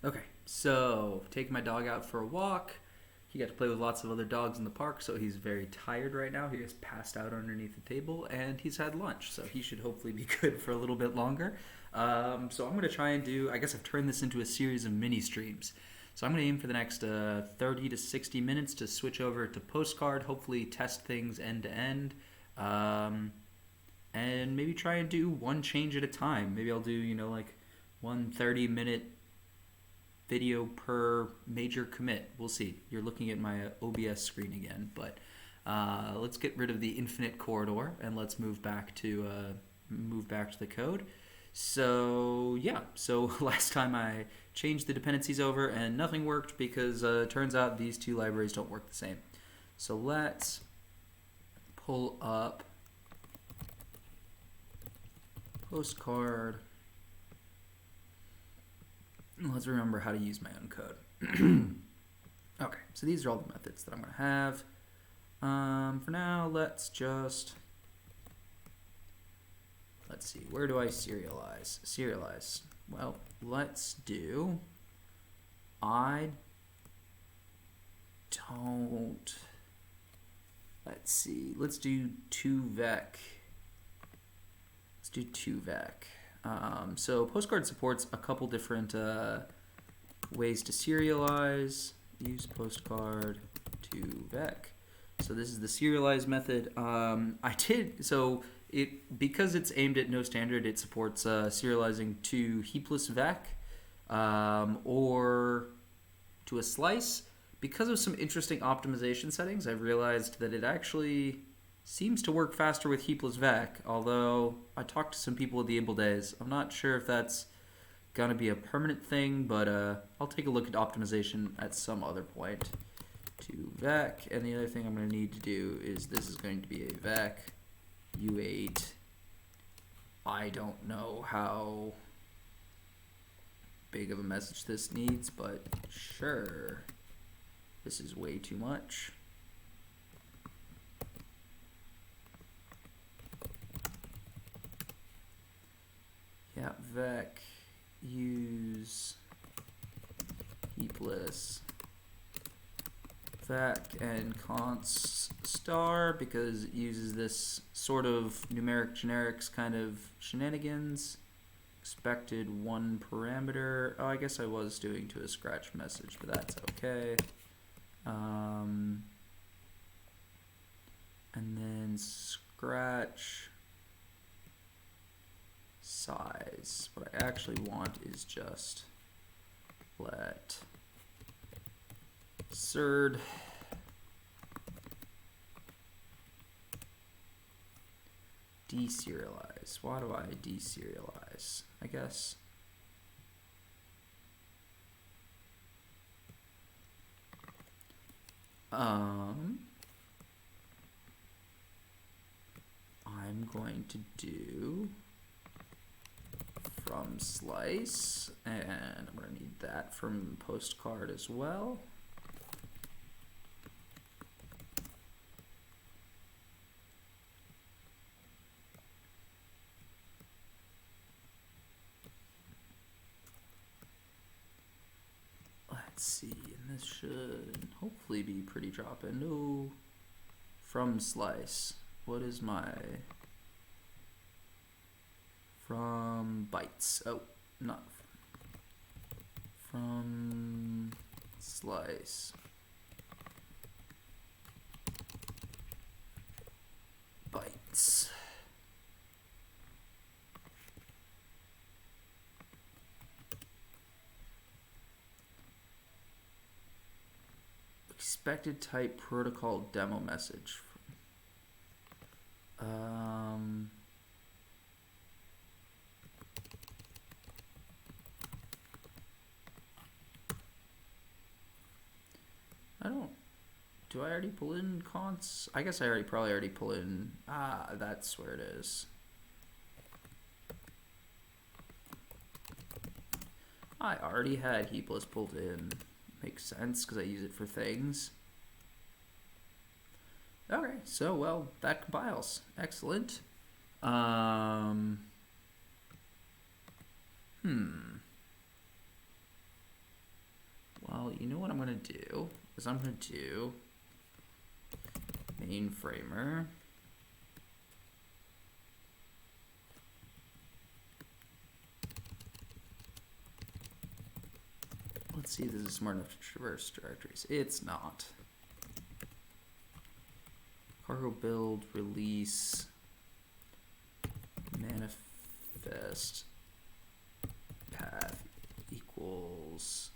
Okay, so taking my dog out for a walk. He got to play with lots of other dogs in the park, so he's very tired right now. He just passed out underneath the table, and he's had lunch, so he should hopefully be good for a little bit longer. So I'm going to try and do, I guess I've turned this into a series of mini streams. So I'm going to aim for the next 30 to 60 minutes to switch over to postcard, hopefully test things end to end, and maybe try and do one change at a time. Maybe I'll do, like one 30-minute video per major commit. We'll see. You're looking at my OBS screen again, but let's get rid of the infinite corridor and let's move back to the code. So yeah, so last time I changed the dependencies over and nothing worked because it turns out these two libraries don't work the same. So let's pull up postcard. Let's remember how to use my own code. Okay, so these are all the methods that I'm going to have. For now, let's see, where do I serialize? Well, let's do, let's see, let's do 2vec. Let's do 2vec. So postcard supports a couple different ways to serialize. Use postcard to vec. So this is the serialize method. Because it's aimed at no standard, it supports serializing to heapless vec or to a slice. Because of some interesting optimization settings, I've realized that it actually seems to work faster with heapless vec, although I talked to some people at the Able Days. I'm not sure if that's going to be a permanent thing, but I'll take a look at optimization at some other point. To vec, and the other thing I'm going to need to do is this is going to be a vec u8. I don't know how big of a message this needs, but sure. This is way too much. Yeah, vec use heapless vec and const star because it uses this sort of numeric generics kind of shenanigans. Expected one parameter. Oh, I guess I was doing to a scratch message, but that's okay. And then scratch size. What I actually want is just let srd deserialize. Why do I deserialize? I guess I'm going to do from slice, and I'm going to need that from postcard as well. Let's see, and this should hopefully be pretty drop-in. No, from slice. What is my from bytes? Oh, not from slice. Bytes. Expected type protocol demo message. Do I already pull in consts? I guess I probably already pull in, that's where it is. I already had heapless pulled in. Makes sense because I use it for things. Okay, so well, that compiles. Excellent. you know what I'm gonna do is I'm gonna do mainframer. Let's see if this is smart enough to traverse directories. It's not. Cargo build, release, manifest, path equals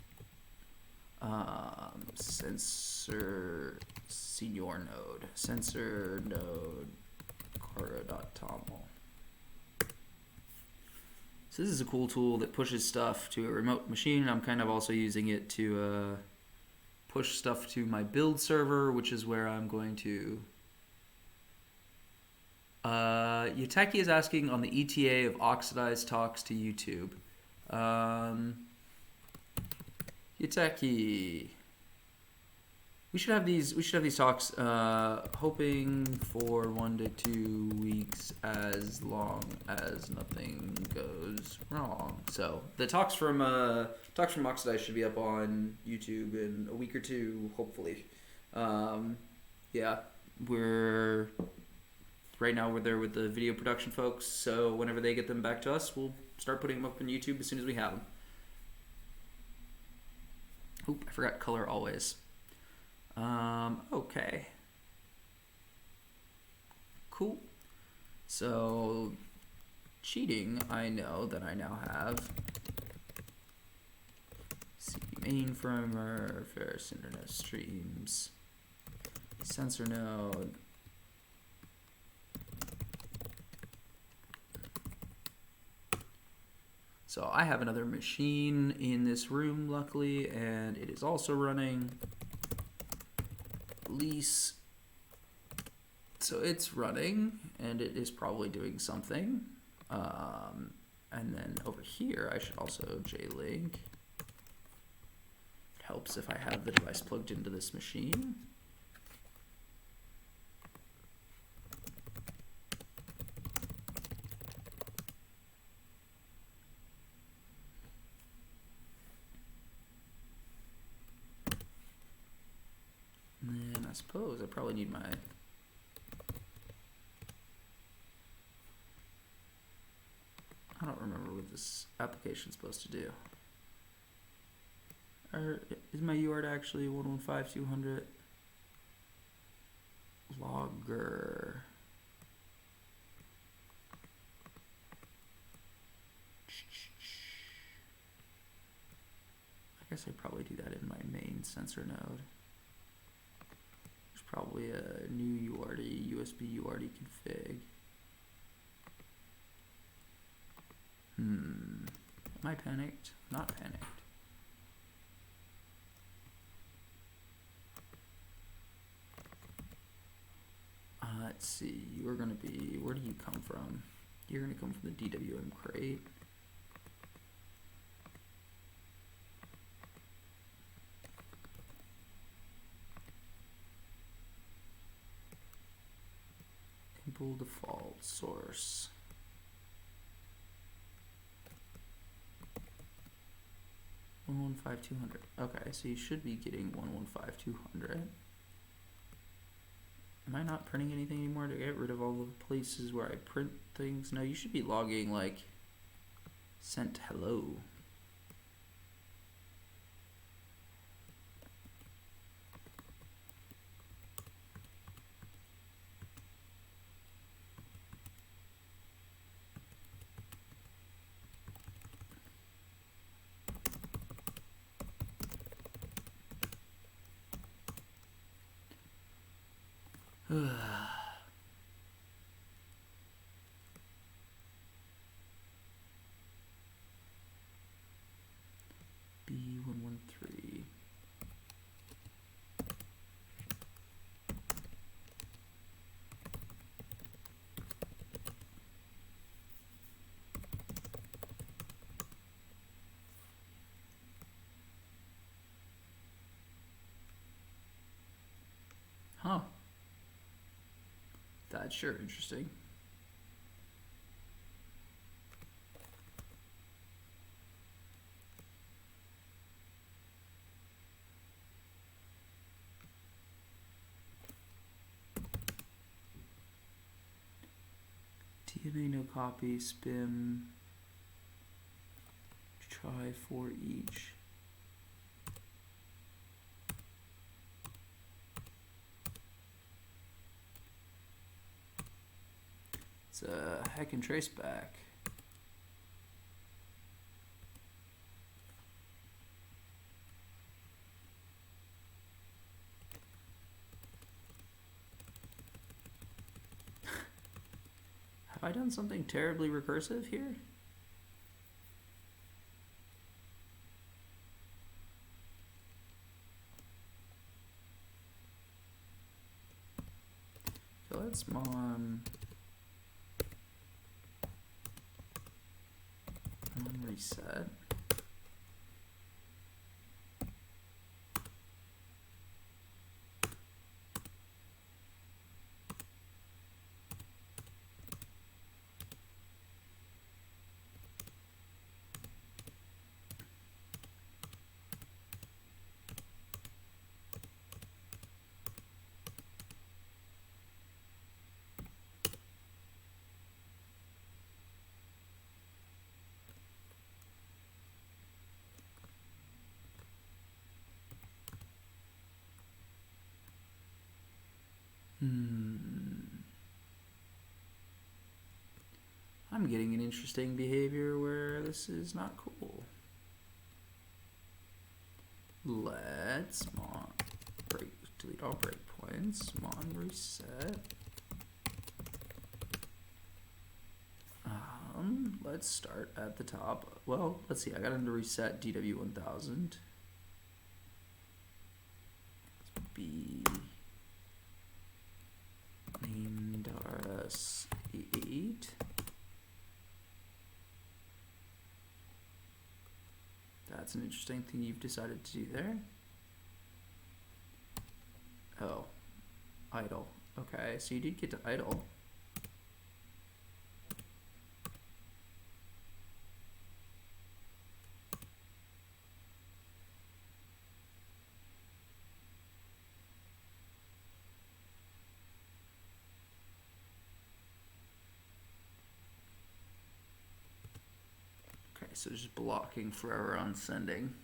sensor senior node, sensor node cargo.toml. So this is a cool tool that pushes stuff to a remote machine. I'm kind of also using it to push stuff to my build server, which is where I'm going to... Yuteki is asking on the ETA of Oxidize talks to YouTube. Yuteki, we should have these talks. Hoping for 1 to 2 weeks, as long as nothing goes wrong. So the talks from Oxidize should be up on YouTube in a week or two, hopefully. Yeah, right now we're there with the video production folks. So whenever they get them back to us, we'll start putting them up on YouTube as soon as we have them. Oop, I forgot color always. Okay. Cool. So, cheating, I know that I now have C mainframer, various internet streams, sensor node, so I have another machine in this room, luckily, and it is also running. Release. So it's running, and it is probably doing something. And then over here, I should also J-Link. It helps if I have the device plugged into this machine. I suppose I probably need my... I don't remember what this application's supposed to do. Or is my UART actually 115.200? Logger. I guess I probably do that in my main sensor node. Probably a new UART, USB UART config. Am I panicked? Not panicked. Let's see, you're gonna be, where do you come from? You're gonna come from the DWM crate. Default source. 115.200. Okay, so you should be getting 115.200. Am I not printing anything anymore to get rid of all the places where I print things? No, you should be logging like sent hello. B113. Huh. That's sure interesting. TMA no copy, spim, try for each. It's a heckin' trace back. Have I done something terribly recursive here? So let's mon reset. I'm getting an interesting behavior where this is not cool. Let's delete all breakpoints, mon reset. Let's start at the top. Well, let's see, I got him to reset DW1000. Be named RS8. That's an interesting thing you've decided to do there. Oh, idle. Okay, so you did get to idle. So just blocking forever on sending.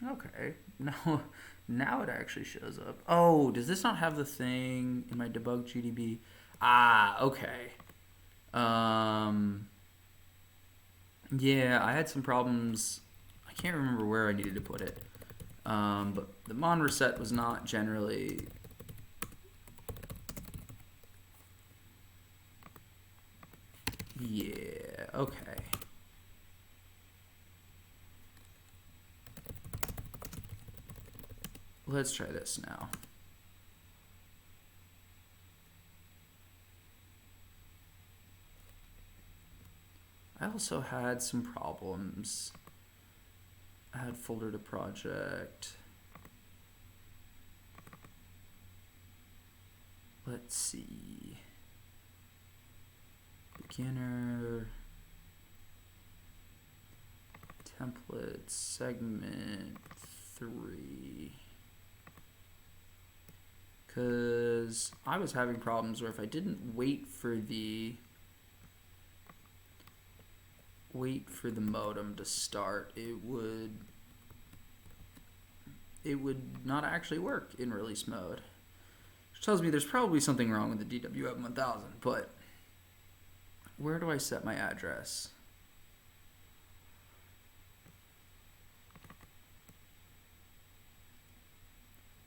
Okay, now it actually shows up. Oh, does this not have the thing in my debug GDB? Ah, okay. Yeah, I had some problems. I can't remember where I needed to put it, but the mon reset was not generally. Yeah, okay. Let's try this now. I also had some problems. Add folder to project. Let's see. Beginner. Template segment 3. Because I was having problems where if I didn't wait for the modem to start, it would not actually work in release mode. Which tells me there's probably something wrong with the DWM1000, but where do I set my address?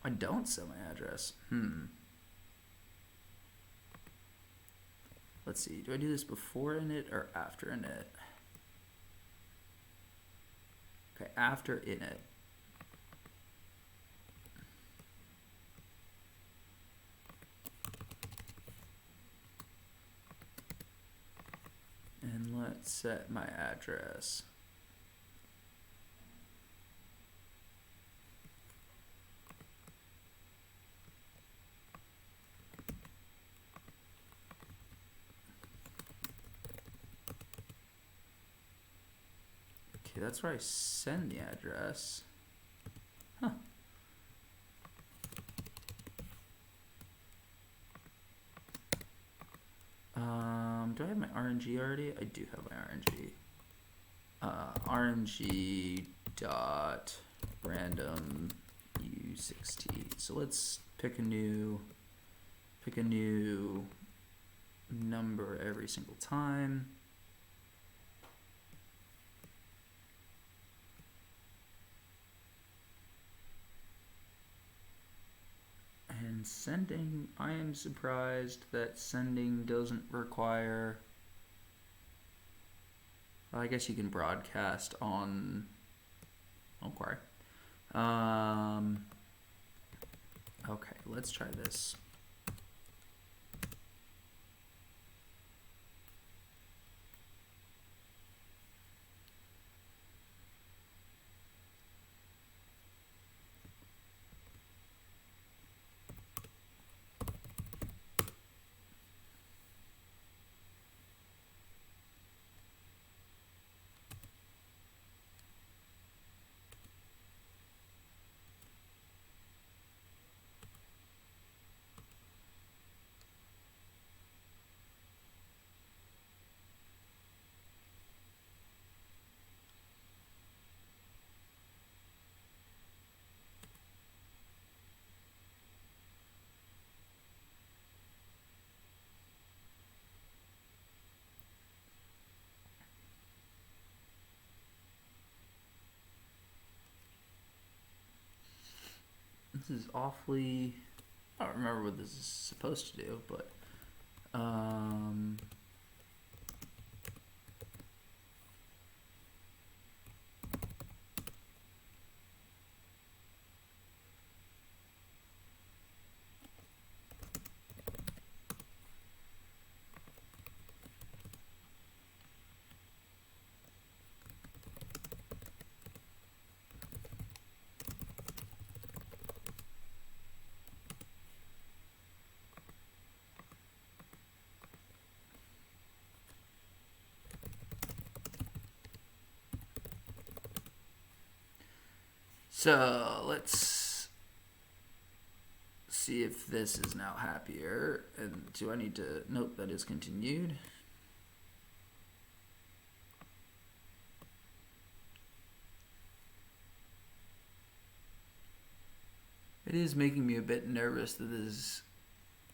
I don't set my address. Let's see, do I do this before init or after init? Okay, after init. And let's set my address. Okay, that's where I send the address. Huh. Do I have my RNG already? I do have my RNG. RNG dot random u6t. So let's pick a new number every single time. And sending, I am surprised that sending doesn't require, well, I guess you can broadcast on, okay. Okay, let's try this. This is awfully, I don't remember what this is supposed to do, but so let's see if this is now happier. And do I need to, nope, that is continued. It is making me a bit nervous that this is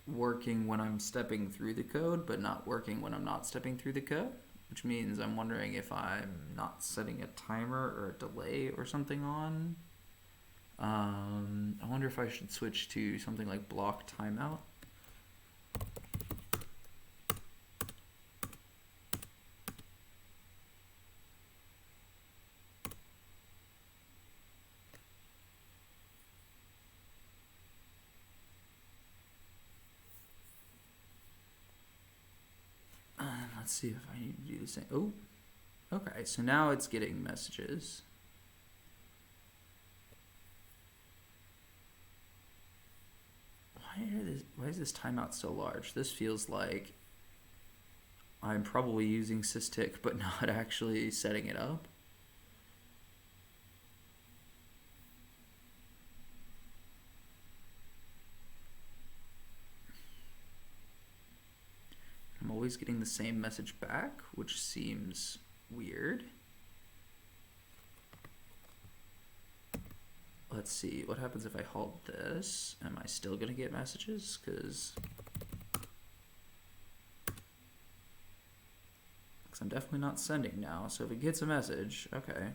working when I'm stepping through the code, but not working when I'm not stepping through the code, which means I'm wondering if I'm not setting a timer or a delay or something on. I wonder if I should switch to something like block timeout. Let's see if I need to do the same. Oh, okay. So now it's getting messages. Why is this timeout so large? This feels like I'm probably using systic, but not actually setting it up. I'm always getting the same message back, which seems weird. Let's see, what happens if I halt this? Am I still gonna get messages? Because I'm definitely not sending now, so if it gets a message, okay.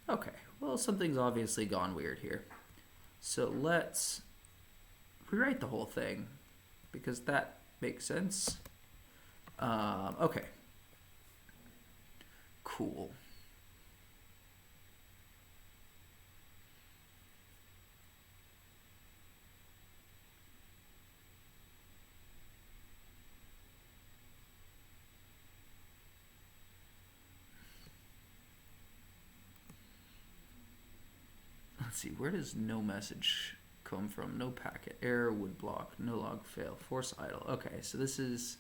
Okay, well, something's obviously gone weird here. So let's rewrite the whole thing, because that makes sense. Okay. Cool. let's see, where does no message come from? No packet, error, would block, no log, fail, force idle. Okay, so this is,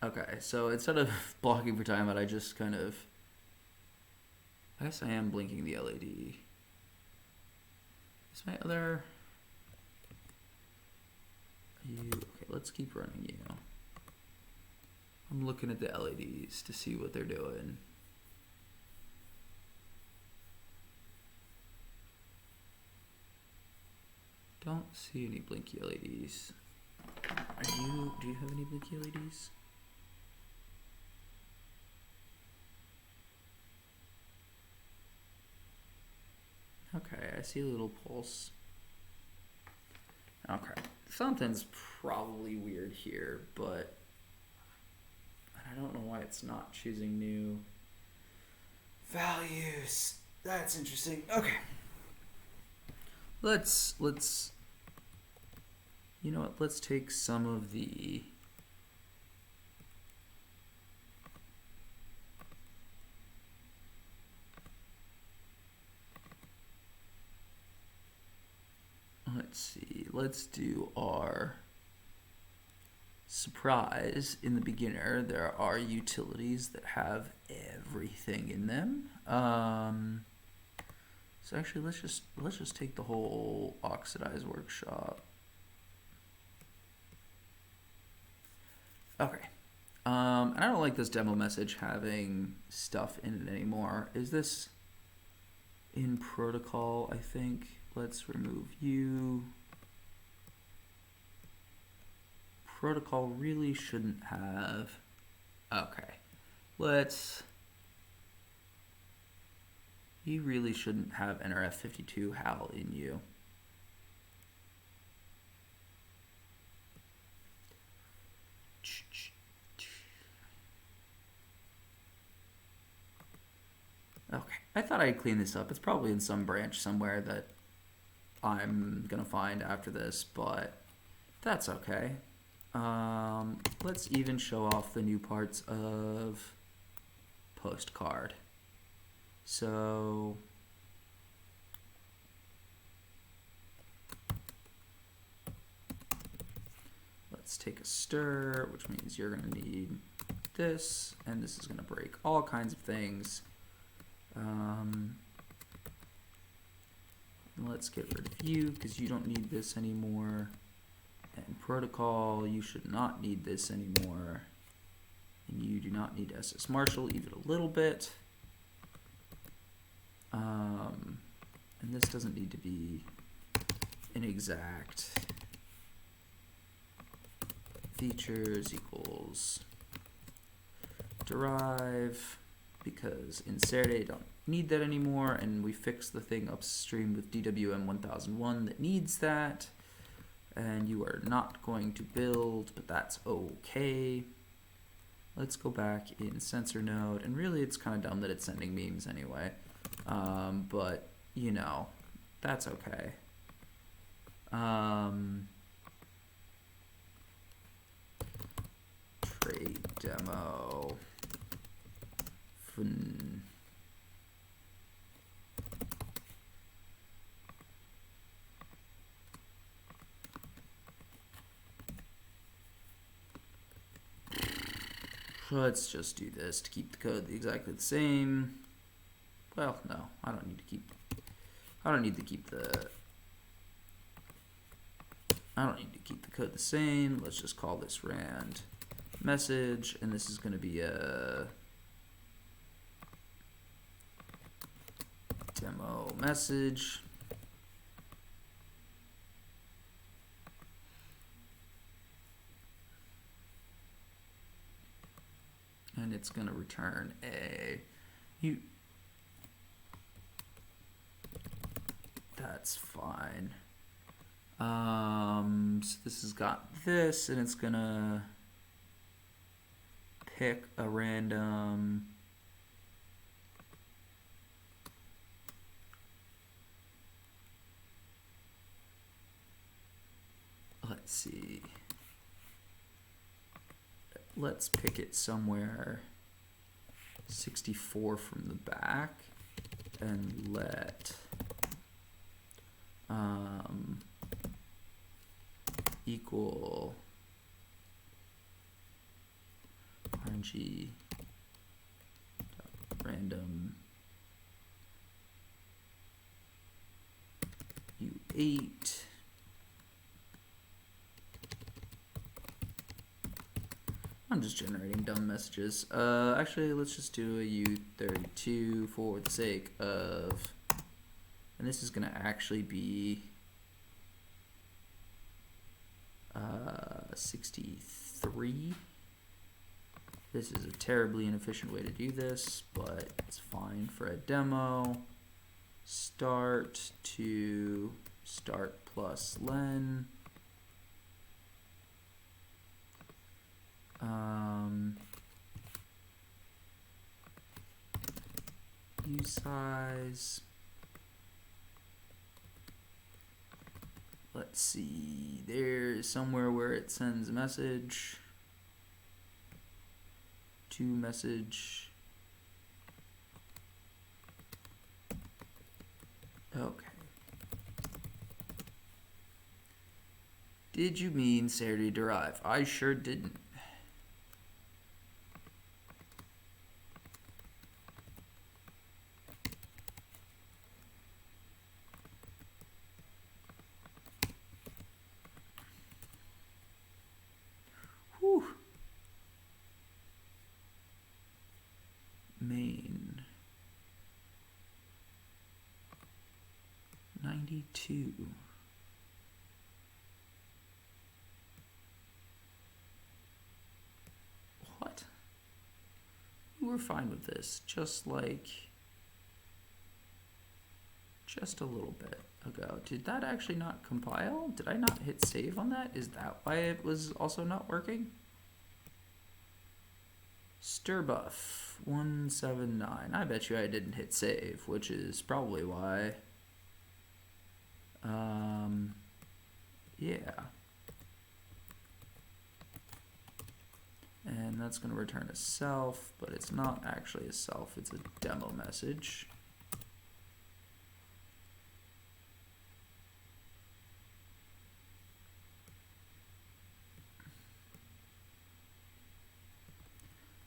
okay, so instead of blocking for timeout, I just kind of, I guess I am blinking the LED. Is my other, you, okay, let's keep running you. I'm looking at the LEDs to see what they're doing. Don't see any blinky LEDs. Do you have any blinky LEDs? Okay, I see a little pulse. Okay, something's probably weird here, but I don't know why it's not choosing new values. That's interesting. Okay. Let's you know what, let's take some of the let's see, let's do our surprise in the beginner. There are utilities that have everything in them. So actually, let's just take the whole Oxidize workshop. Okay. And I don't like this demo message having stuff in it anymore. Is this in protocol? I think. Let's remove you. Protocol really shouldn't have. Okay. You really shouldn't have NRF52 HAL in you. Okay, I thought I'd clean this up. It's probably in some branch somewhere that I'm gonna find after this, but that's okay. Let's even show off the new parts of postcard. So let's take a stir, which means you're gonna need this, and this is gonna break all kinds of things. Let's get rid of you because you don't need this anymore. And protocol, you should not need this anymore. And you do not need ssmarshal even a little bit. And this doesn't need to be an exact features equals derive, because in Saturday don't need that anymore, and we fixed the thing upstream with DWM 1001 that needs that, and you are not going to build, but that's okay. Let's go back in sensor node, and really it's kind of dumb that it's sending memes anyway, but you know, that's okay. Trade demo. Let's just do this to keep the code exactly the same. Well, no, I don't need to keep the code the same. Let's just call this rand message, and this is going to be a demo message. And it's going to return that's fine. So this has got this, and it's going to pick a random let's see. Let's pick it somewhere 64 from the back. and let equal RNG random U8 I'm just generating dumb messages. Actually, let's just do a U32 for the sake of, and this is gonna actually be 63. This is a terribly inefficient way to do this, but it's fine for a demo. Start to start plus len. Usize. Let's see, there's somewhere where it sends a message to message. Okay. Did you mean Saturday derive? I sure didn't. Whew. Main 92. What? We were fine with this, just a little bit ago. Did that actually not compile? Did I not hit save on that? Is that why it was also not working? Stirbuff 179. I bet you I didn't hit save, which is probably why. Yeah. And that's going to return a self, but it's not actually a self, it's a demo message.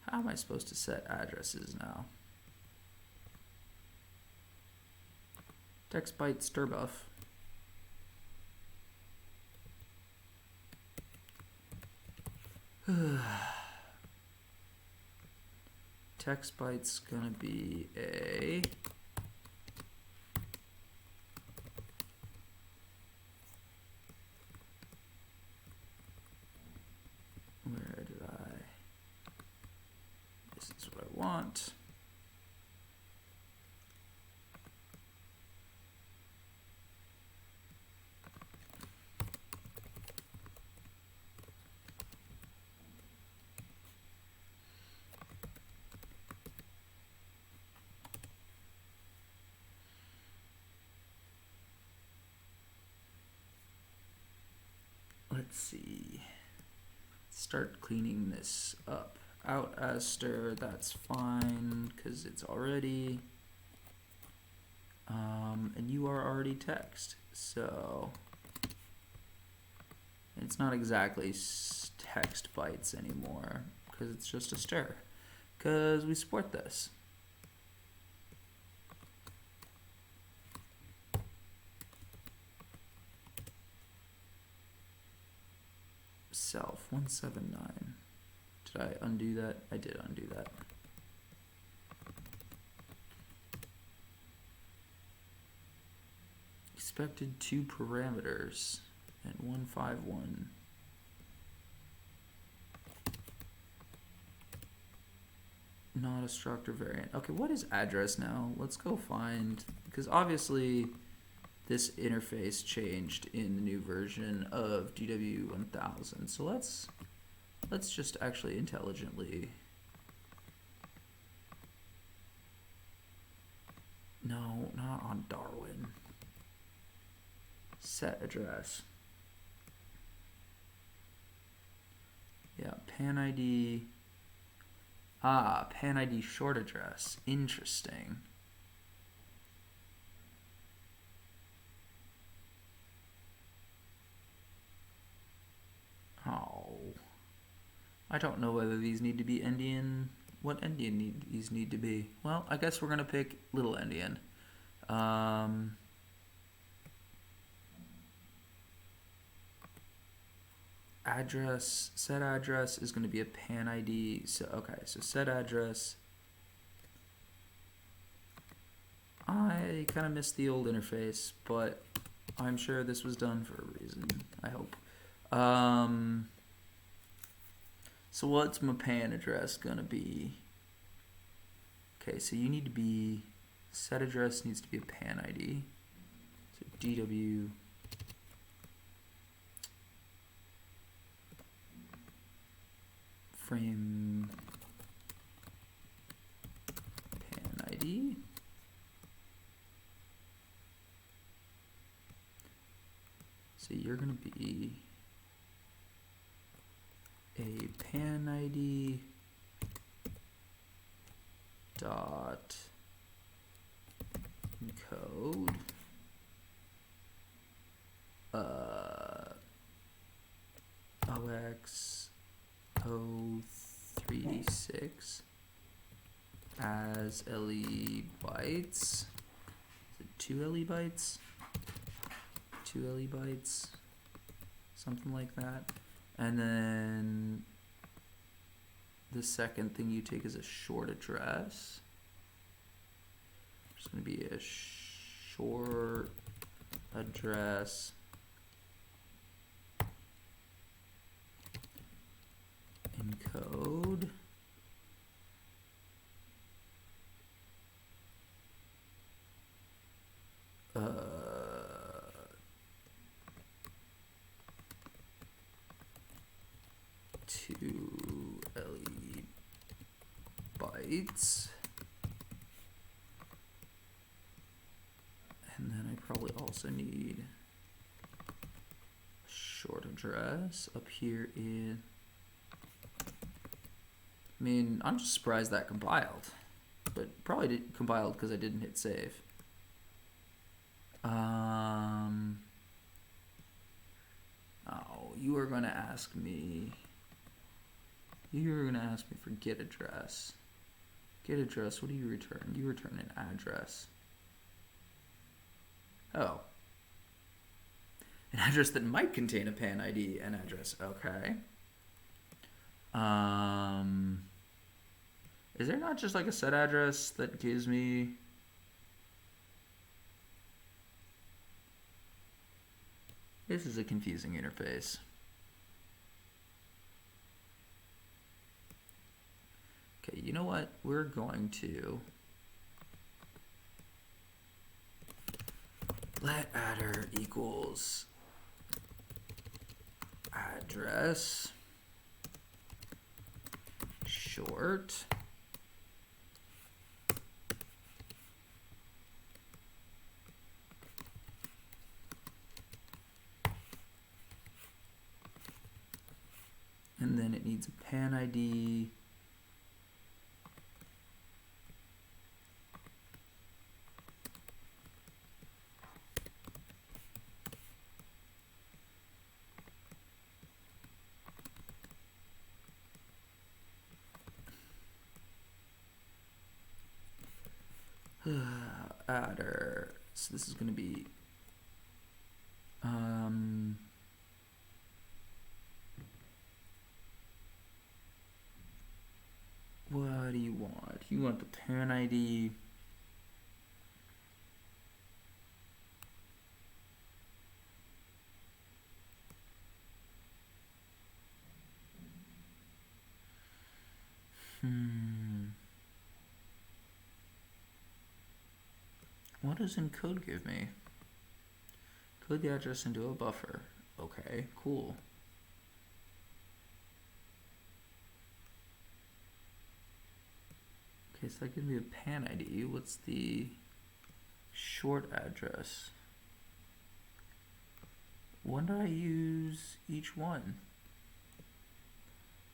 How am I supposed to set addresses now? Text byte stirbuff. Text byte's gonna be a where did I? This is what I want. Let's see. Start cleaning this up. Out as stir, that's fine because it's already and you are already text, so it's not exactly text bytes anymore because it's just a stir because we support this. Self 179. Did I undo that? I did undo that. Expected 2 parameters and 151. Not a structure variant. Okay, what is address now? Let's go find, because obviously this interface changed in the new version of GW 1000. So let's just actually intelligently. No, not on Darwin. Set address. Yeah, pan ID. Ah, pan ID short address. Interesting. I don't know whether these need to be endian. What endian these need to be? Well, I guess we're gonna pick little endian. Address, set address is going to be a pan ID. So okay, so set address. I kind of missed the old interface, but I'm sure this was done for a reason. I hope. So what's my pan address gonna be? Okay, so you need to be, set address needs to be a pan ID. So DW frame pan ID. So you're gonna be a pan ID dot encode OX036 as LE bytes. Is it 2 LE bytes? 2 LE bytes, something like that. And then the second thing you take is a short address. There's going to be a short address encode two LE bytes, and then I probably also need a short address up here in, I mean, I'm just surprised that compiled, but probably did compiled because I didn't hit save. Oh, you are going to ask me. You're going to ask me for get address. Get address, what do you return? You return an address. Oh. An address that might contain a pan ID and address. Okay. Is there not just like a set address that gives me... This is a confusing interface. Okay, you know what? We're going to let adder equals address short and then it needs a pan ID adder. So this is going to be what do you want? You want the pan ID What does encode give me? Code the address into a buffer. Okay, cool. Okay, so that gives me a pan ID. What's the short address? When do I use each one?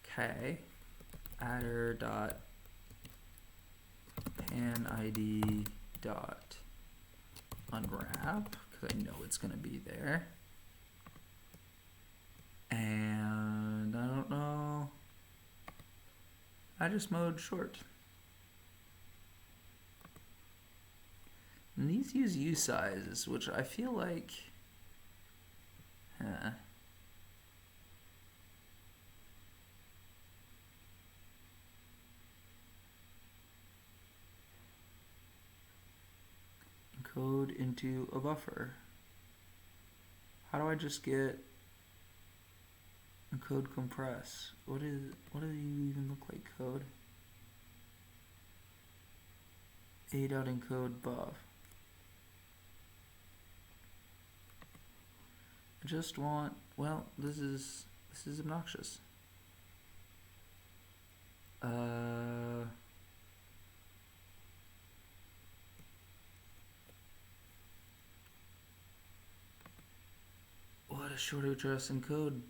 Okay, adder dot pan ID dot unwrap, because I know it's going to be there. And I don't know. I just mode short. And these use U sizes, which I feel like... Encode into a buffer. How do I just get encode compress? What do you even look like, code? A.encode buff. I just want, well, this is obnoxious. What a short address encode.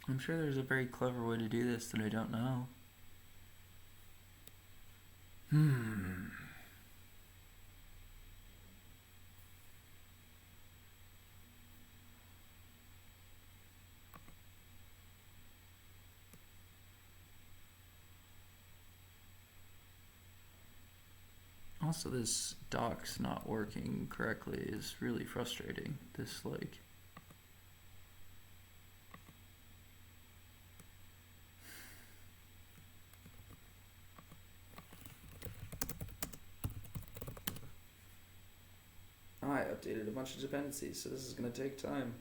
I'm sure there's a very clever way to do this that I don't know. Also, this doc's not working correctly is really frustrating. This, like... I updated a bunch of dependencies, so this is going to take time.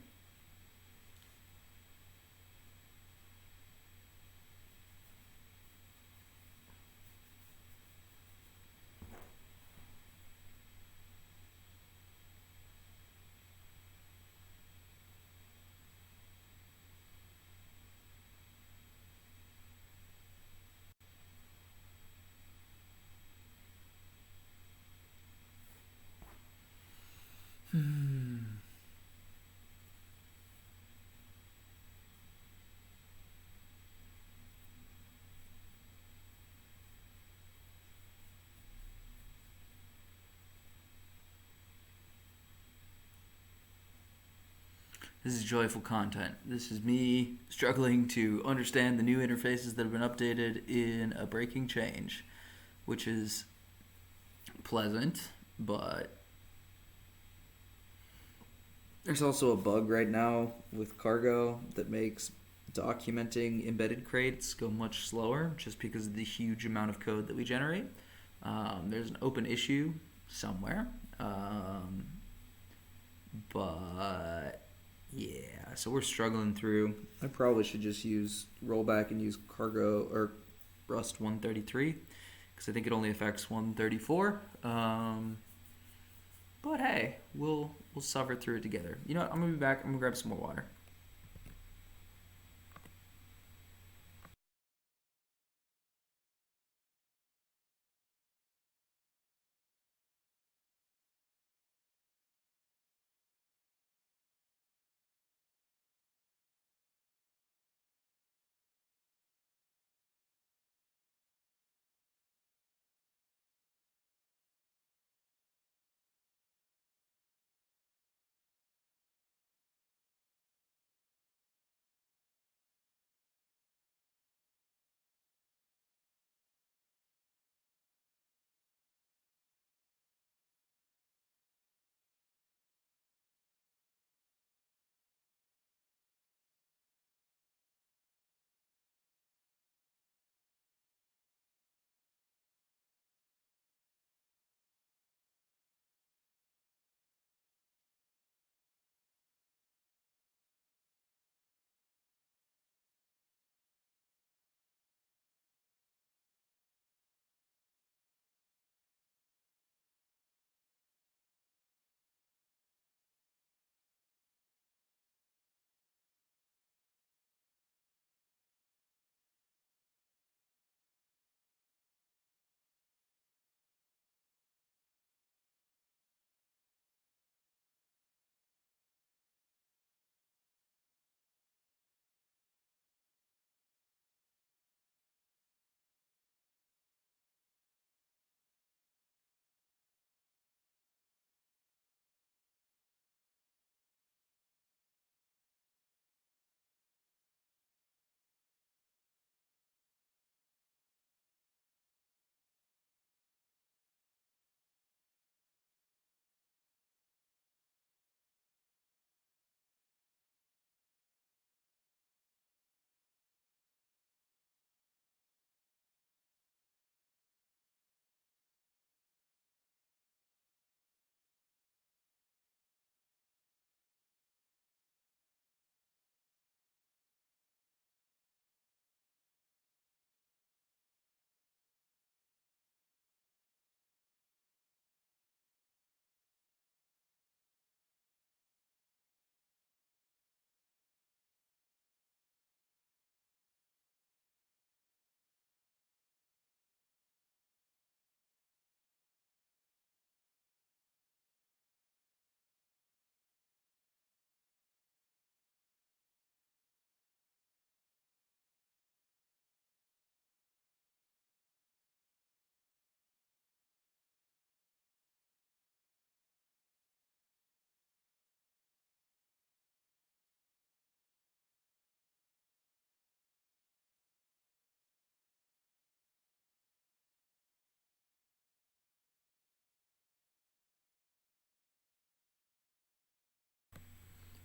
This is joyful content. This is me struggling to understand the new interfaces that have been updated in a breaking change, which is pleasant, but there's also a bug right now with Cargo that makes documenting embedded crates go much slower just because of the huge amount of code that we generate. There's an open issue somewhere, but yeah, so we're struggling through. I probably should just roll back and use Cargo or Rust 133 because I think it only affects 134. But hey, we'll suffer through it together. You know what? I'm gonna be back. I'm gonna grab some more water.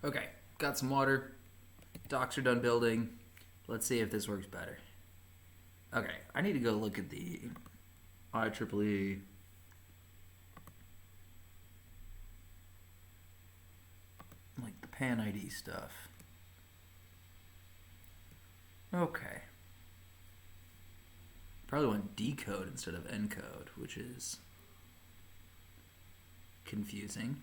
Okay, got some water. Docks are done building. Let's see if this works better. Okay, I need to go look at the IEEE like the pan ID stuff. Okay. Probably want decode instead of encode, which is confusing.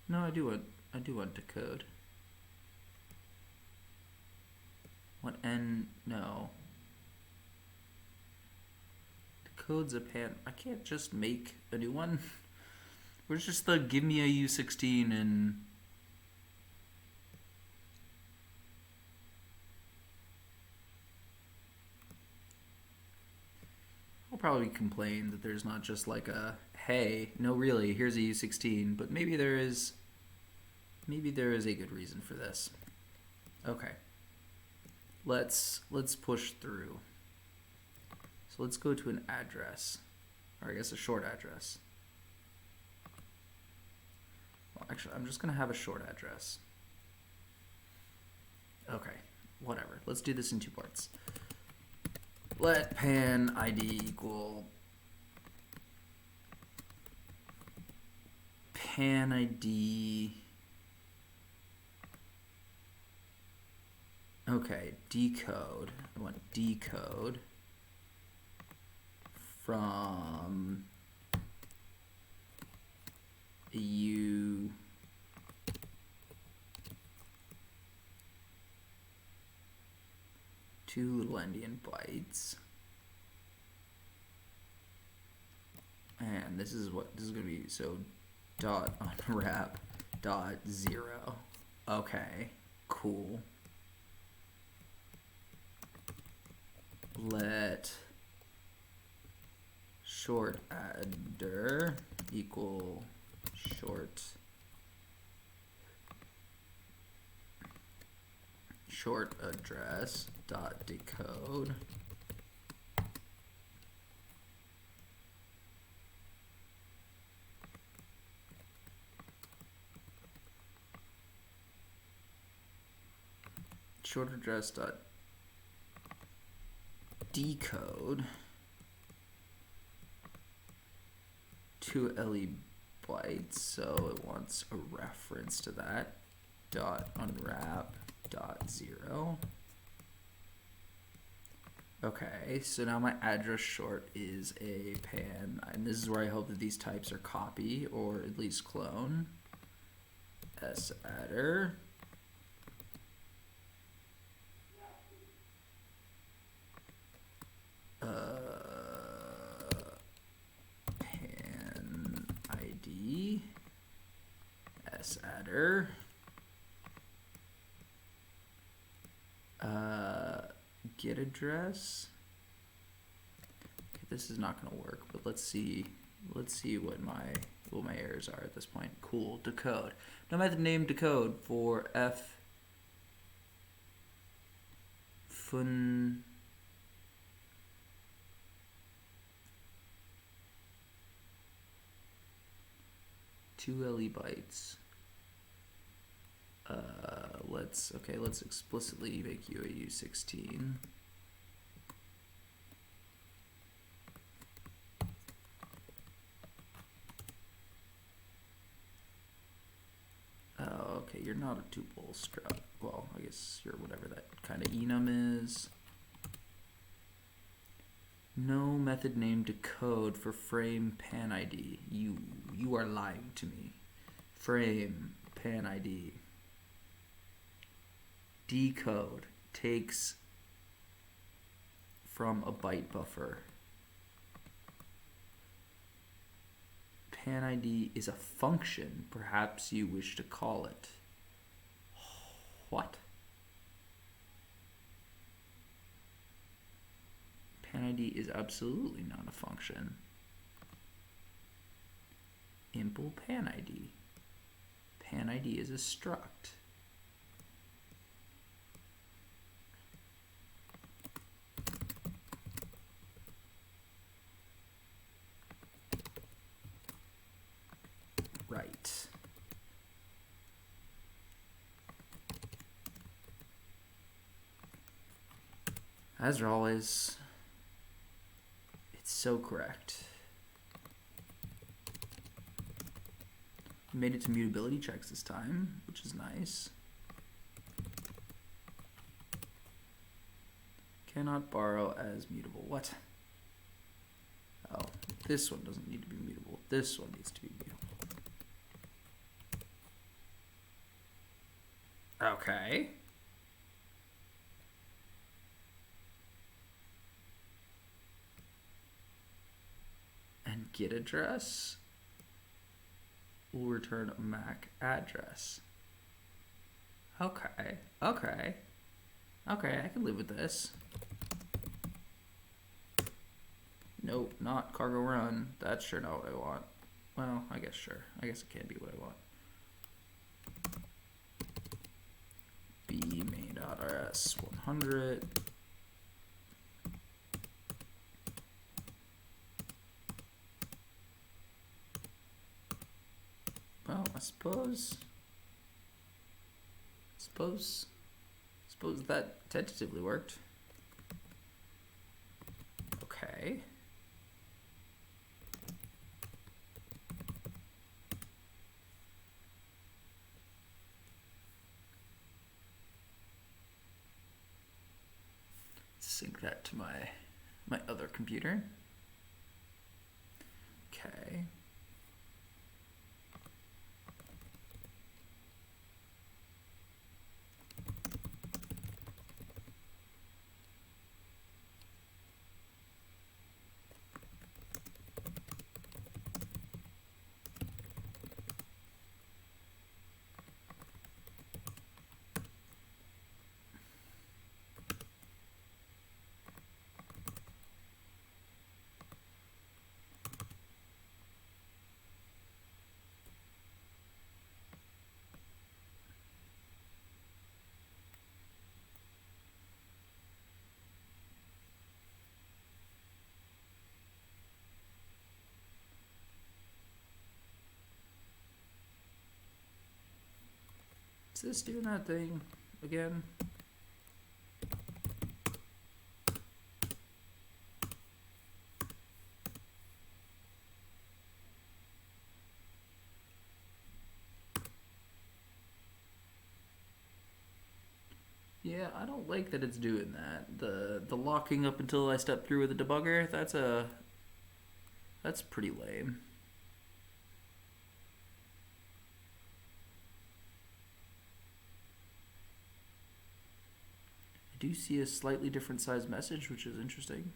No, I do want decode. What N? No. Decode's a pan. I can't just make a new one. Where's just the give me a U16 and I'll probably complain that there's not just like a hey, no really, here's a U16, but maybe there is a good reason for this. Okay. Let's push through. So let's go to an address. Or I guess a short address. Well, actually, I'm just going to have a short address. Okay, whatever. Let's do this in two parts. Let pan ID equal pan ID. Okay, decode. I want decode from a U two little endian bytes. And this is going to be, so dot unwrap dot 0. Okay, cool. Let short adder equal short address dot decode short address dot decode 2 LE bytes, so it wants a reference to that. Dot unwrap dot 0. Okay, so now my address short is a pan, and this is where I hope that these types are copy or at least clone. Sadder. Pan ID sadder. Get address. Okay, this is not going to work, but let's see what my errors are at this point. Cool. Decode. No method name decode for f fun 2 LE bytes. Let's explicitly make you a U16. Okay, you're not a tuple struct. Well, I guess you're whatever that kind of enum is. No method name decode for frame pan ID. You are lying to me. Frame pan ID. Decode takes from a byte buffer. Pan ID is a function, perhaps you wish to call it. What? Pan ID is absolutely not a function. Impl pan ID. Pan ID is a struct. As always, it's so correct. Made it to mutability checks this time, which is nice. Cannot borrow as mutable. What? Oh, this one doesn't need to be mutable. This one needs to be mutable. Okay. And get address will return a MAC address. Okay. Okay. Okay, I can live with this. Nope, not cargo run. That's sure not what I want. Well, I guess sure. I guess it can be what I want. B main.rs 100. Well, I suppose that tentatively worked. Okay. Sync that to my other computer. Okay. Is this doing that thing again? Yeah, I don't like that it's doing that. The locking up until I step through with a debugger, that's pretty lame. I do see a slightly different size message, which is interesting.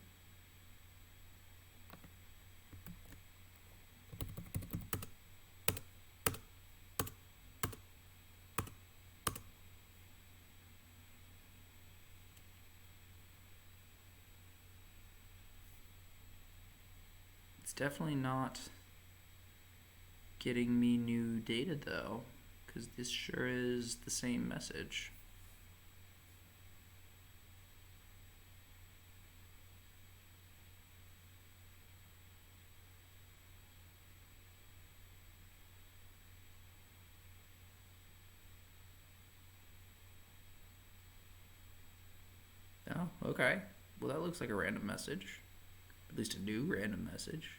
It's definitely not getting me new data though, because this sure is the same message. Oh, okay. Well, that looks like a random message. At least a new random message.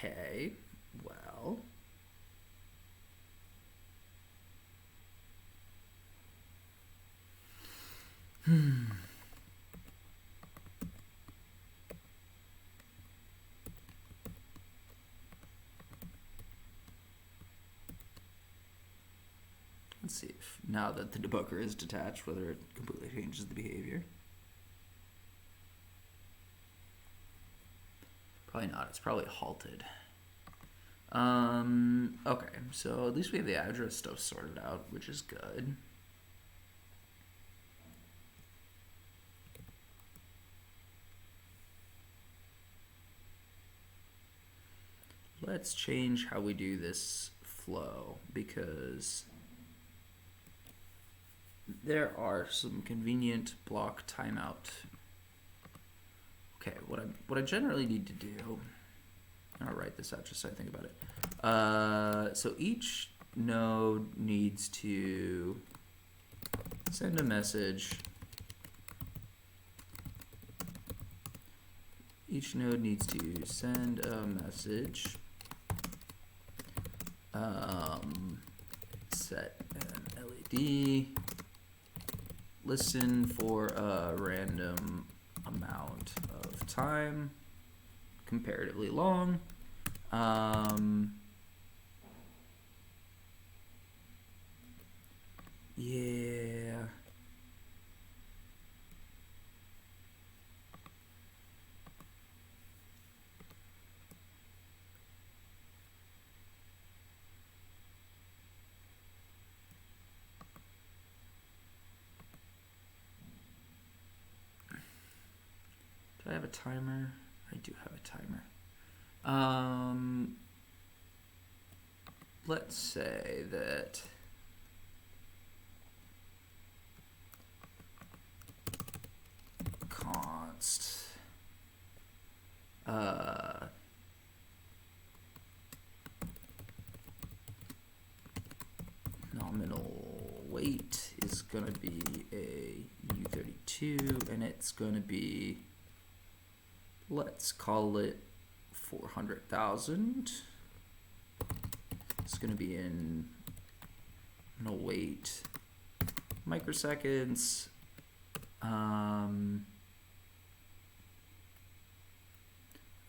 Okay, well. Let's see if now that the debugger is detached, whether it completely changes the behavior. Probably not. It's probably halted. Okay, so at least we have the address stuff sorted out, which is good. let's change how we do this flow, because there are some convenient block timeout. Okay, what I generally need to do, I'll write this out just so I think about it. So each node needs to send a message. Each node needs to send a message. Set an LED. Listen for a random amount of time, comparatively long. Yeah. Do I have a timer? I do have a timer. Let's say that const nominal weight is gonna be a U32, and it's gonna be, let's call it 400,000. It's going to be in no weight microseconds. And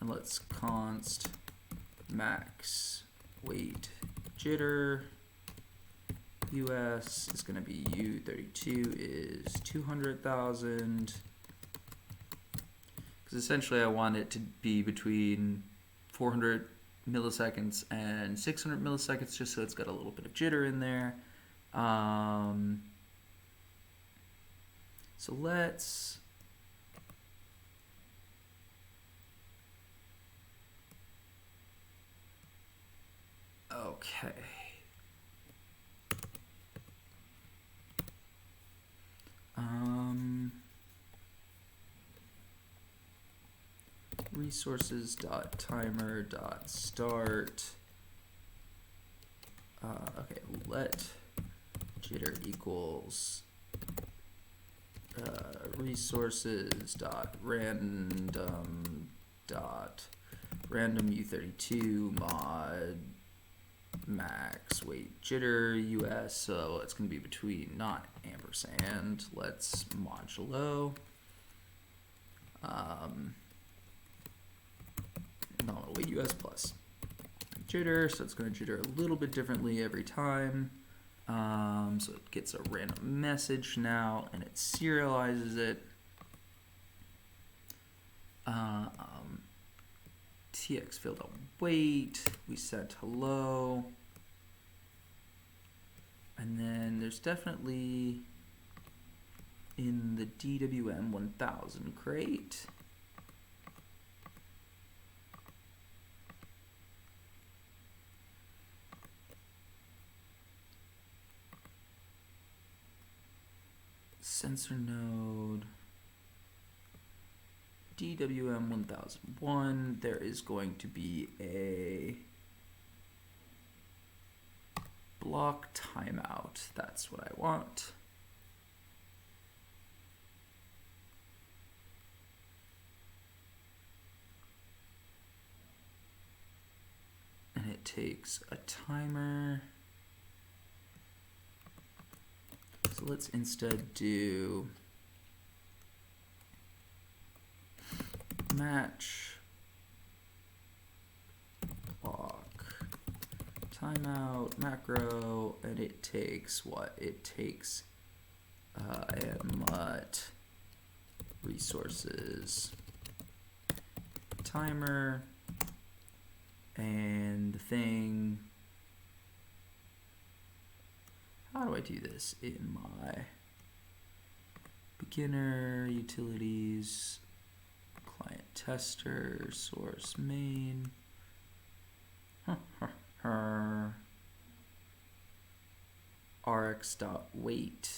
let's const max weight jitter. US is going to be U32 is 200,000. Because essentially I want it to be between 400 milliseconds and 600 milliseconds, just so it's got a little bit of jitter in there. So let's okay. Resources.timer.start. Okay, let jitter equals resources.random U32 mod max weight jitter US. So it's going to be between not ampersand. Let's modulo. Nominal weight US plus jitter, so it's going to jitter a little bit differently every time. So it gets a random message now, and it serializes it. TX field on weight, we set hello. And then there's definitely in the DWM 1000 crate, sensor node, DWM 1001, there is going to be a block timeout. That's what I want. And it takes a timer. So let's instead do match block timeout macro, and it takes what? It takes mut resources timer, and the thing. How do I do this in my beginner utilities, client tester, source main? rx.weight.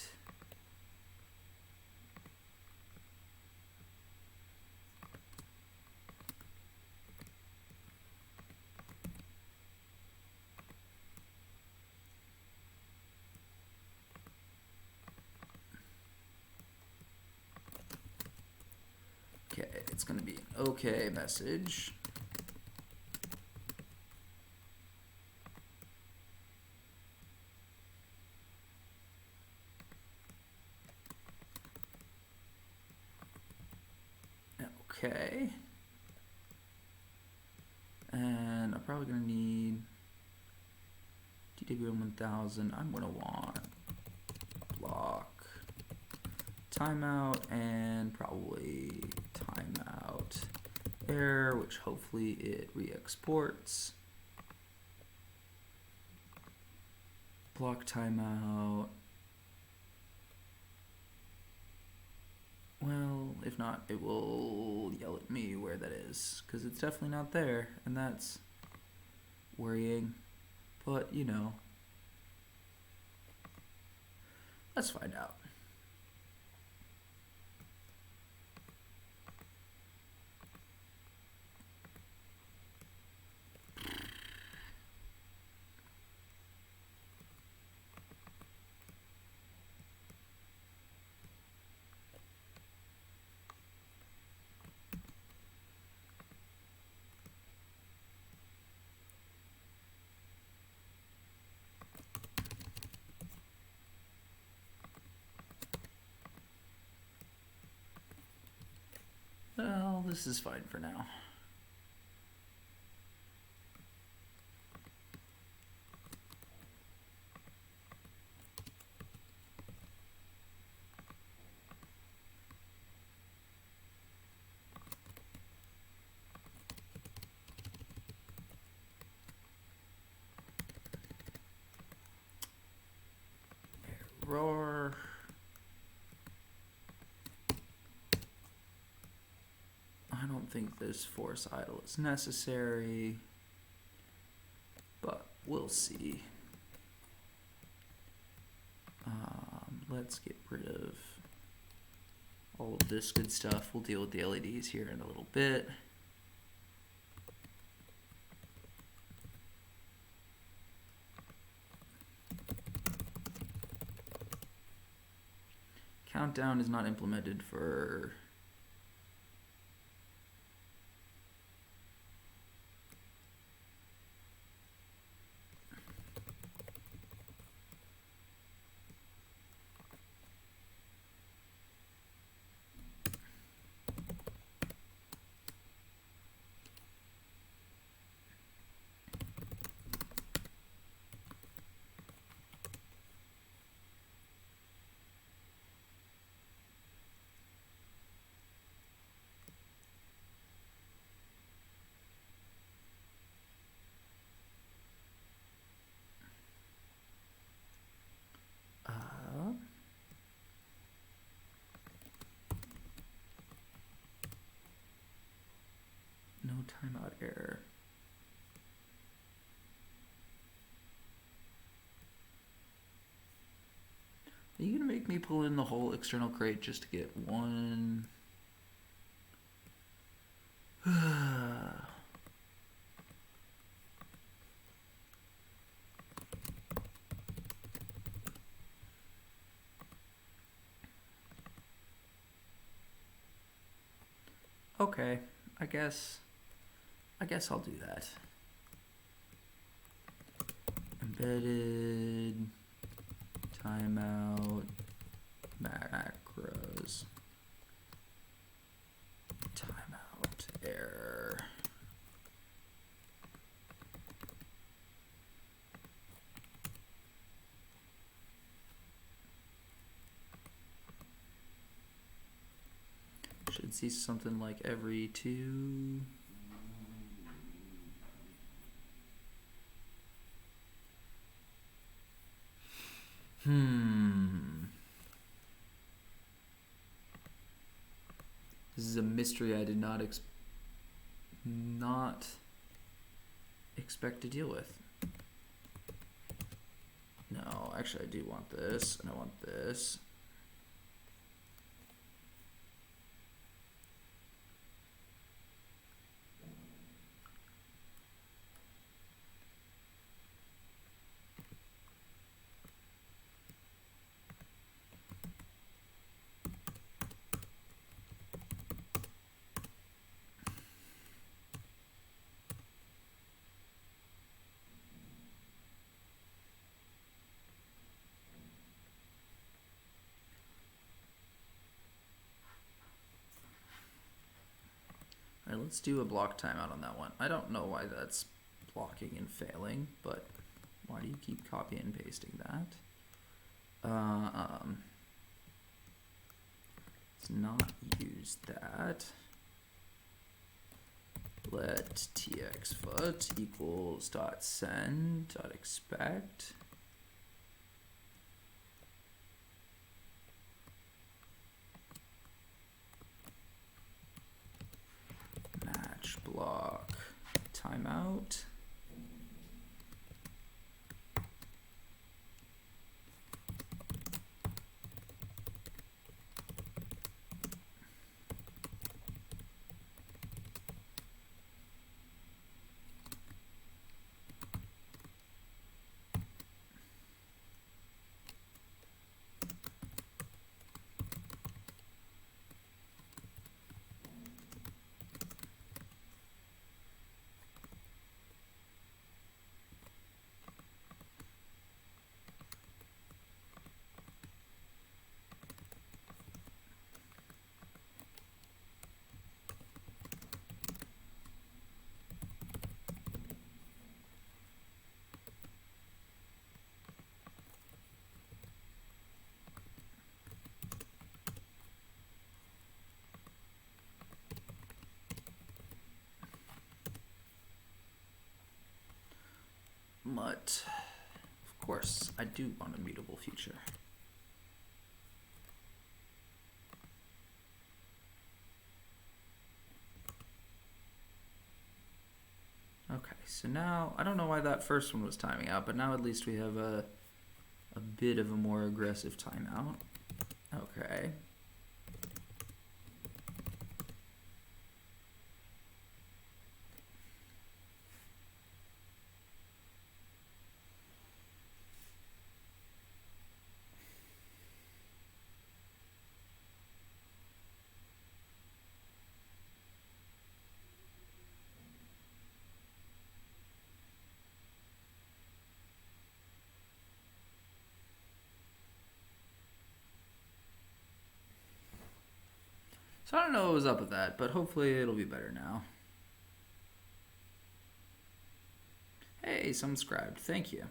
Okay, it's going to be an okay message. Okay. And I'm probably going to need DWM1000. I'm going to want block timeout and probably timeout error, which hopefully it re-exports. Block timeout. Well, if not, it will yell at me where that is, because it's definitely not there, and that's worrying. But, you know, let's find out. Well, this is fine for now. Error. I don't think this force idle is necessary, but we'll see. Let's get rid of all of this good stuff. We'll deal with the LEDs here in a little bit. Countdown is not implemented for no timeout error. Are you gonna make me pull in the whole external crate just to get one? Okay, I guess I'll do that. Embedded timeout macros timeout error. Should see something like every 2. This is a mystery I did not expect to deal with. No, actually I do want this, and I want this. All right, let's do a block timeout on that one. I don't know why that's blocking and failing, but why do you keep copying and pasting that? Let's not use that. Let txfoot equals dot send dot expect. Match block timeout. But, of course, I do want a mutable future. Okay, so now, I don't know why that first one was timing out, but now at least we have a bit of a more aggressive timeout. Okay. So I don't know what was up with that, but hopefully it'll be better now. Hey, someone subscribed. Thank you.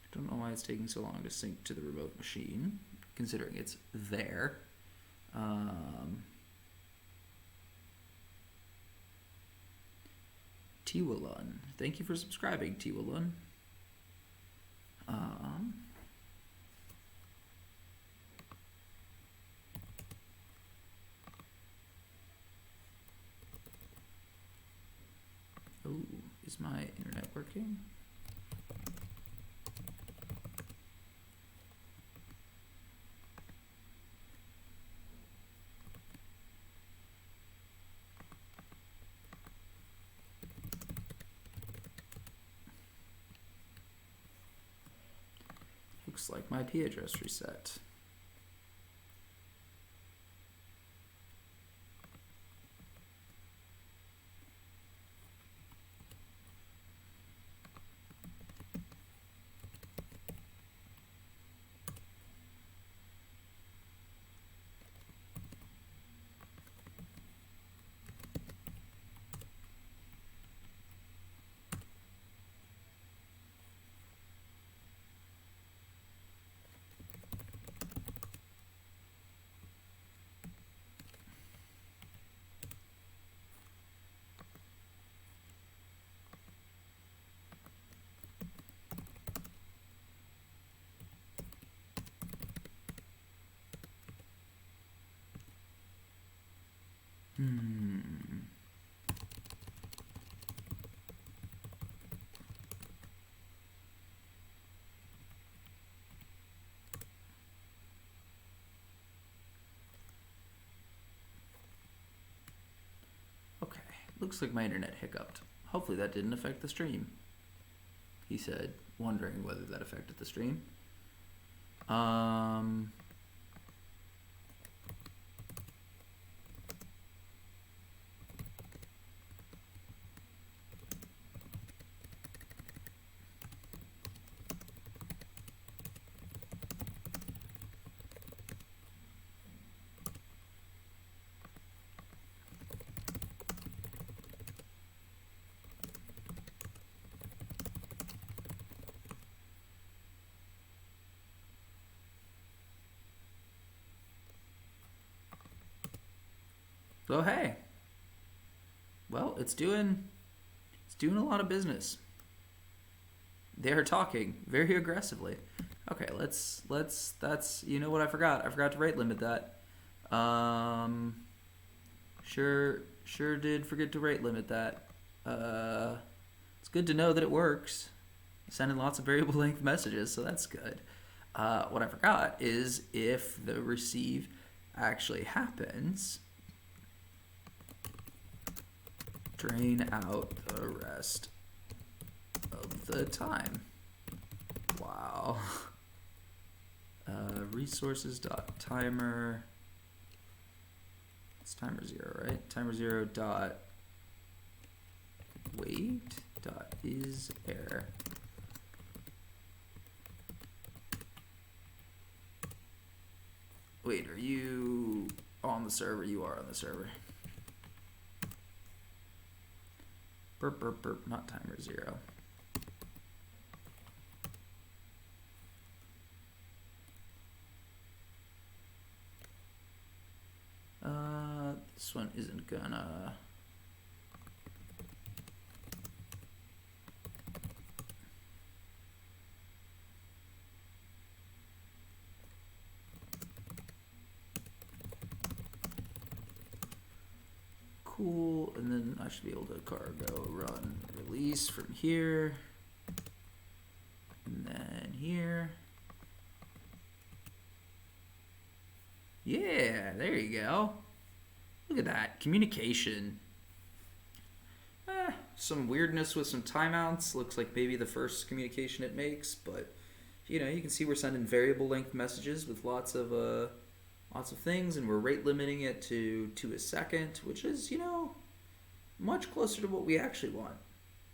I don't know why it's taking so long to sync to the remote machine, considering it's there. Tiwalun. Thank you for subscribing, Tiwalun. Oh, is my internet working? Looks like my IP address reset. Okay, looks like my internet hiccuped. Hopefully that didn't affect the stream, he said, wondering whether that affected the stream. So hey, well, it's doing a lot of business. They're talking very aggressively. Okay, let's that's, you know what I forgot? I forgot to rate limit that. Sure did forget to rate limit that. It's good to know that it works. Sending lots of variable length messages, so that's good. What I forgot is if the receive actually happens, drain out the rest of the time. Wow. Resources.timer. It's timer 0, right? Timer 0 dot wait dot is error. Wait, are you on the server? You are on the server. Burp, burp, burp, not timer 0. This one isn't gonna... Cool, and then I should be able to cargo run release from here, and then here. Yeah, there you go. Look at that, communication. Some weirdness with some timeouts. Looks like maybe the first communication it makes, but you know, you can see we're sending variable length messages with lots of things, and we're rate limiting it to a second, which is, you know, much closer to what we actually want.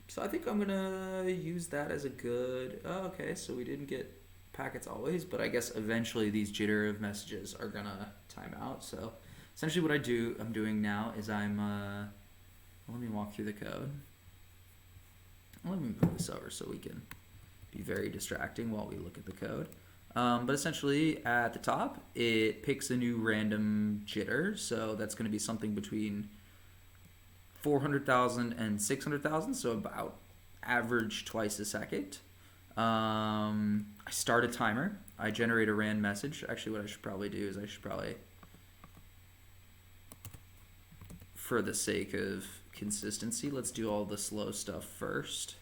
So I think I'm gonna use that as a good... Oh, okay, so we didn't get packets always, but I guess eventually these jitter of messages are gonna time out. So essentially what I'm doing now is I'm let me walk through the code. Let me move this over so we can be very distracting while we look at the code. But essentially at the top, it picks a new random jitter. So that's going to be something between 400,000 and 600,000. So about average twice a second. I start a timer. I generate a rand message. Actually, what I should probably do is for the sake of consistency, let's do all the slow stuff first.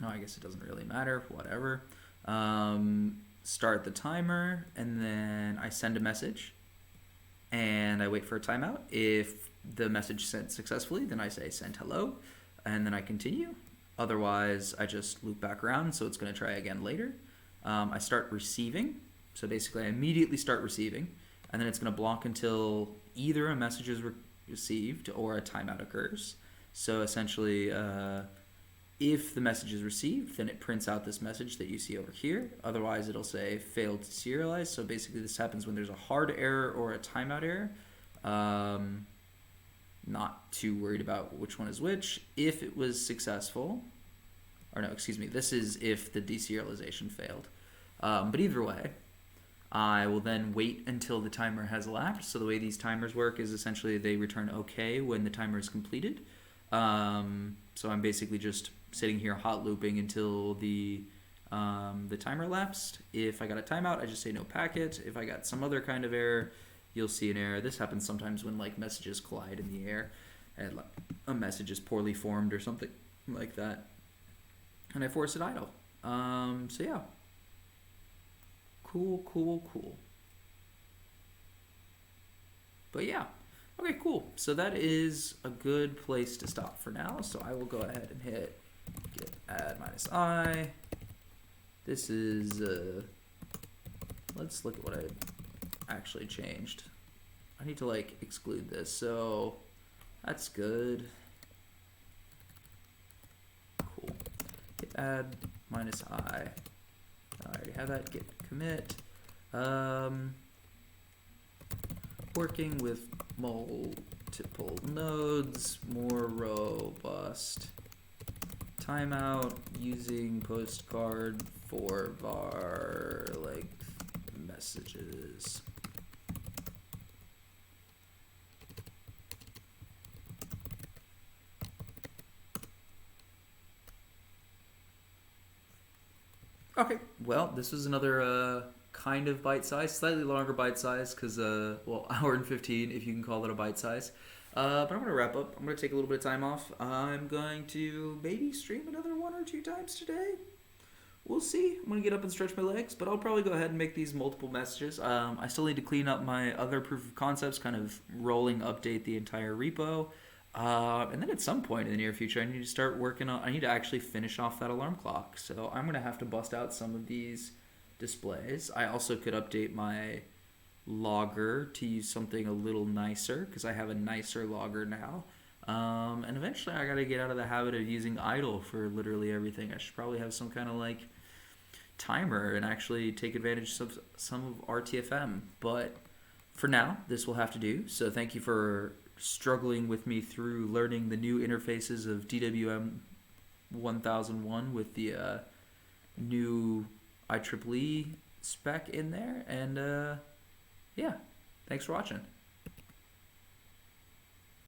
No, I guess it doesn't really matter, whatever. Start the timer, and then I send a message, and I wait for a timeout. If the message sent successfully, then I say send hello, and then I continue. Otherwise, I just loop back around, so it's going to try again later. I start receiving, so basically I immediately start receiving, and then it's going to block until either a message is received or a timeout occurs. So essentially, if the message is received, then it prints out this message that you see over here. Otherwise, it'll say failed to serialize. So basically, this happens when there's a hard error or a timeout error. Not too worried about which one is which. If it was successful, or no, excuse me, this is if the deserialization failed. But either way, I will then wait until the timer has elapsed. So the way these timers work is essentially they return OK when the timer is completed. So I'm basically just sitting here hot looping until the timer elapsed. If I got a timeout, I just say no packet. If I got some other kind of error, you'll see an error. This happens sometimes when like messages collide in the air and like, a message is poorly formed or something like that, and I force it idle. So yeah, cool. But yeah, okay, cool. So that is a good place to stop for now. So I will go ahead and hit git add -I. This is let's look at what I actually changed. I need to like exclude this, so that's good. Cool. Git add -I. I already have that. Git commit. Working with multiple nodes, more robust. Timeout using postcard for var length messages. Okay, well, this was another kind of bite size, slightly longer bite size, because, well, hour and 15, if you can call it a bite size. But I'm going to wrap up. I'm going to take a little bit of time off. I'm going to maybe stream another 1 or 2 times today. We'll see. I'm going to get up and stretch my legs, but I'll probably go ahead and make these multiple messages. I still need to clean up my other proof of concepts, kind of rolling update the entire repo. And then at some point in the near future, I need to start working on, I need to actually finish off that alarm clock. So I'm going to have to bust out some of these displays. I also could update my logger to use something a little nicer, because I have a nicer logger now. And eventually I got to get out of the habit of using idle for literally everything. I should probably have some kind of like timer and actually take advantage of some of RTFM. But for now, this will have to do. So thank you for struggling with me through learning the new interfaces of DWM 1001 with the new IEEE spec in there. And yeah, thanks for watching.